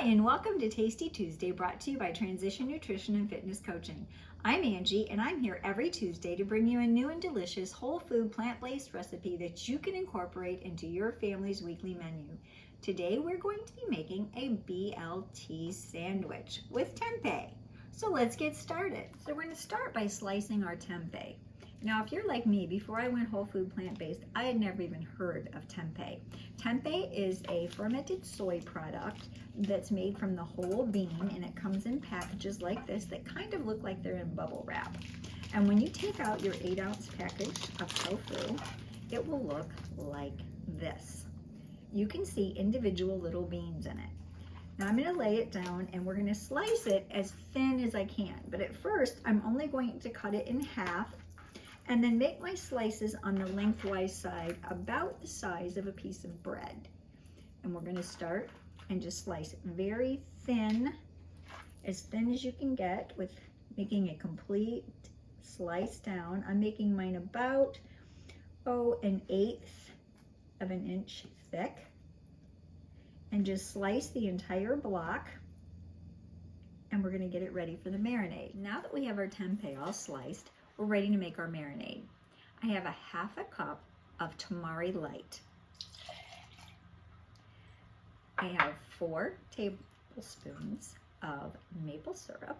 Hi, and welcome to Tasty Tuesday, brought to you by Transition Nutrition and Fitness Coaching. I'm Angie, and I'm here every Tuesday to bring you a new and delicious whole food plant-based recipe that you can incorporate into your family's weekly menu. Today we're going to be making a BLT sandwich with tempeh. So let's get started. So we're going to start by slicing our tempeh. Now, if you're like me, before I went whole food plant-based, I had never even heard of tempeh. Tempeh is a fermented soy product that's made from the whole bean, and it comes in packages like this that kind of look like they're in bubble wrap. And when you take out your 8-ounce package of tofu, it will look like this. You can see individual little beans in it. Now I'm going to lay it down and we're going to slice it as thin as I can. But at first, I'm only going to cut it in half and then make my slices on the lengthwise side about the size of a piece of bread. And we're going to start and just slice very thin as you can get, with making a complete slice down. I'm making mine about 1/8 of an inch thick, and just slice the entire block, and we're going to get it ready for the marinade. Now that we have our tempeh all sliced, we're ready to make our marinade. I have a 1/2 cup of tamari light. I have 4 tablespoons of maple syrup,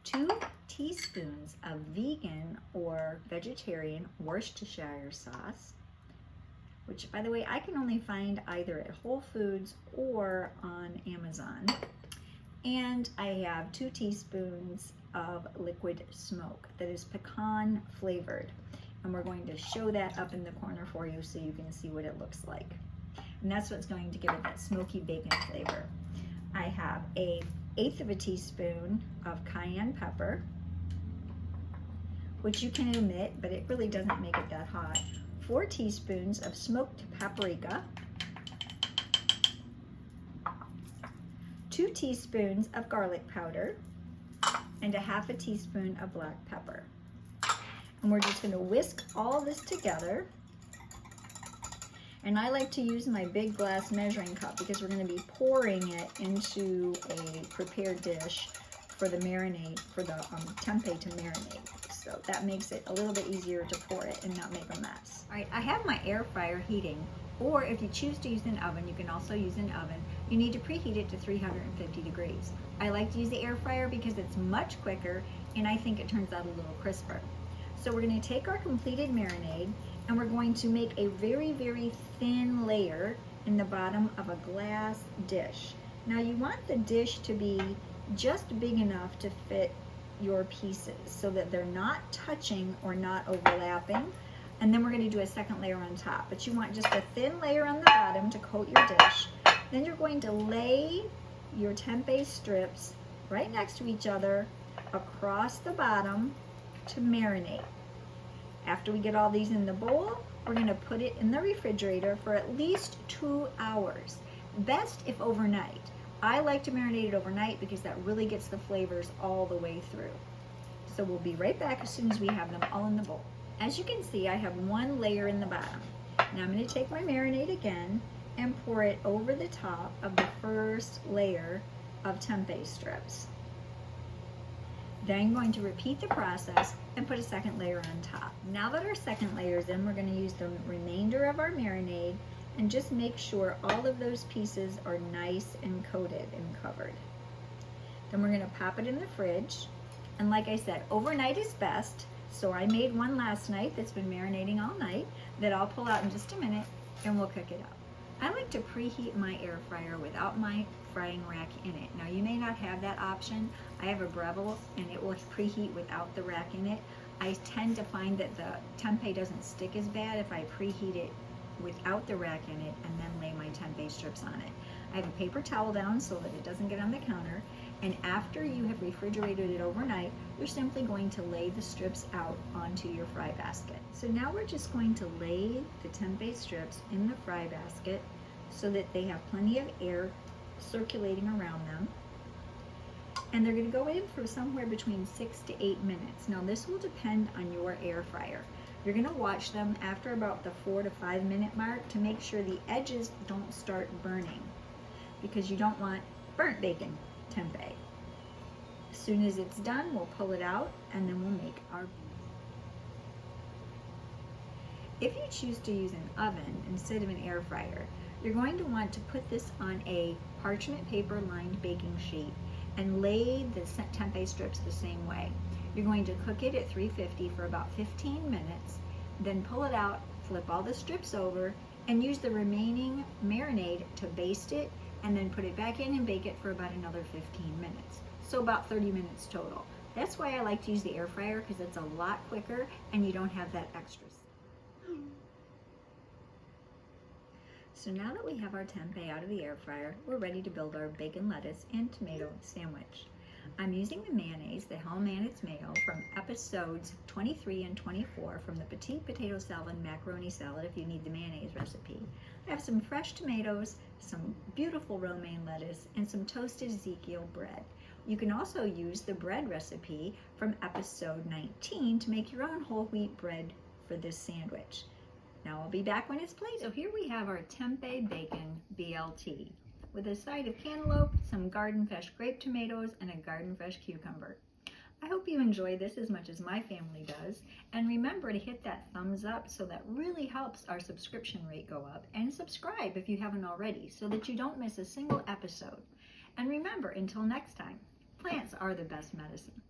2 teaspoons of vegan or vegetarian Worcestershire sauce, which, by the way, I can only find either at Whole Foods or on Amazon. And I have 2 teaspoons of liquid smoke that is pecan flavored. And we're going to show that up in the corner for you so you can see what it looks like. And that's what's going to give it that smoky bacon flavor. I have a 1/8 of a teaspoon of cayenne pepper, which you can omit, but it really doesn't make it that hot. 4 teaspoons of smoked paprika, 2 teaspoons of garlic powder, and a 1/2 teaspoon of black pepper. And we're just going to whisk all this together. And I like to use my big glass measuring cup because we're going to be pouring it into a prepared dish for the marinade, for the tempeh to marinate. So that makes it a little bit easier to pour it and not make a mess. All right, I have my air fryer heating, or if you choose to use an oven, you can also use an oven. You need to preheat it to 350 degrees. I like to use the air fryer because it's much quicker and I think it turns out a little crisper. So we're going to take our completed marinade and we're going to make a very, very thin layer in the bottom of a glass dish. Now you want the dish to be just big enough to fit your pieces so that they're not touching or not overlapping. And then we're going to do a second layer on top. But you want just a thin layer on the bottom to coat your dish. Then you're going to lay your tempeh strips right next to each other across the bottom to marinate. After we get all these in the bowl, we're going to put it in the refrigerator for at least 2 hours. Best if overnight. I like to marinate it overnight because that really gets the flavors all the way through. So we'll be right back as soon as we have them all in the bowl. As you can see, I have 1 layer in the bottom. Now I'm going to take my marinade again and pour it over the top of the first layer of tempeh strips. Then I'm going to repeat the process and put a second layer on top. Now that our second layer is in, we're going to use the remainder of our marinade and just make sure all of those pieces are nice and coated and covered. Then we're going to pop it in the fridge. And like I said, overnight is best. So I made one last night that's been marinating all night that I'll pull out in just a minute and we'll cook it up. I like to preheat my air fryer without my frying rack in it. Now you may not have that option. I have a Breville and it will preheat without the rack in it. I tend to find that the tempeh doesn't stick as bad if I preheat it without the rack in it and then lay my tempeh strips on it. I have a paper towel down so that it doesn't get on the counter, and after you have refrigerated it overnight, you're simply going to lay the strips out onto your fry basket. So now we're just going to lay the tempeh strips in the fry basket so that they have plenty of air circulating around them. And they're going to go in for somewhere between 6 to 8 minutes. Now this will depend on your air fryer. You're going to watch them after about the 4 to 5 minute mark to make sure the edges don't start burning, because you don't want burnt bacon tempeh. As soon as it's done, we'll pull it out and then we'll make our. If you choose to use an oven instead of an air fryer, you're going to want to put this on a parchment paper lined baking sheet and lay the tempeh strips the same way. You're going to cook it at 350 for about 15 minutes, then pull it out, flip all the strips over, and use the remaining marinade to baste it, and then put it back in and bake it for about another 15 minutes. So about 30 minutes total. That's why I like to use the air fryer, because it's a lot quicker and you don't have that extra. So now that we have our tempeh out of the air fryer, we're ready to build our bacon, lettuce, and tomato sandwich. I'm using the mayonnaise, the Hellmann's mayo, from episodes 23 and 24 from the Petite Potato Salad Macaroni Salad if you need the mayonnaise recipe. I have some fresh tomatoes, some beautiful romaine lettuce, and some toasted Ezekiel bread. You can also use the bread recipe from episode 19 to make your own whole wheat bread for this sandwich. Now I'll be back when it's plated. So here we have our tempeh bacon BLT with a side of cantaloupe, some garden fresh grape tomatoes, and a garden fresh cucumber. I hope you enjoy this as much as my family does, and remember to hit that thumbs up, so that really helps our subscription rate go up, and subscribe if you haven't already so that you don't miss a single episode. And remember, until next time, plants are the best medicine.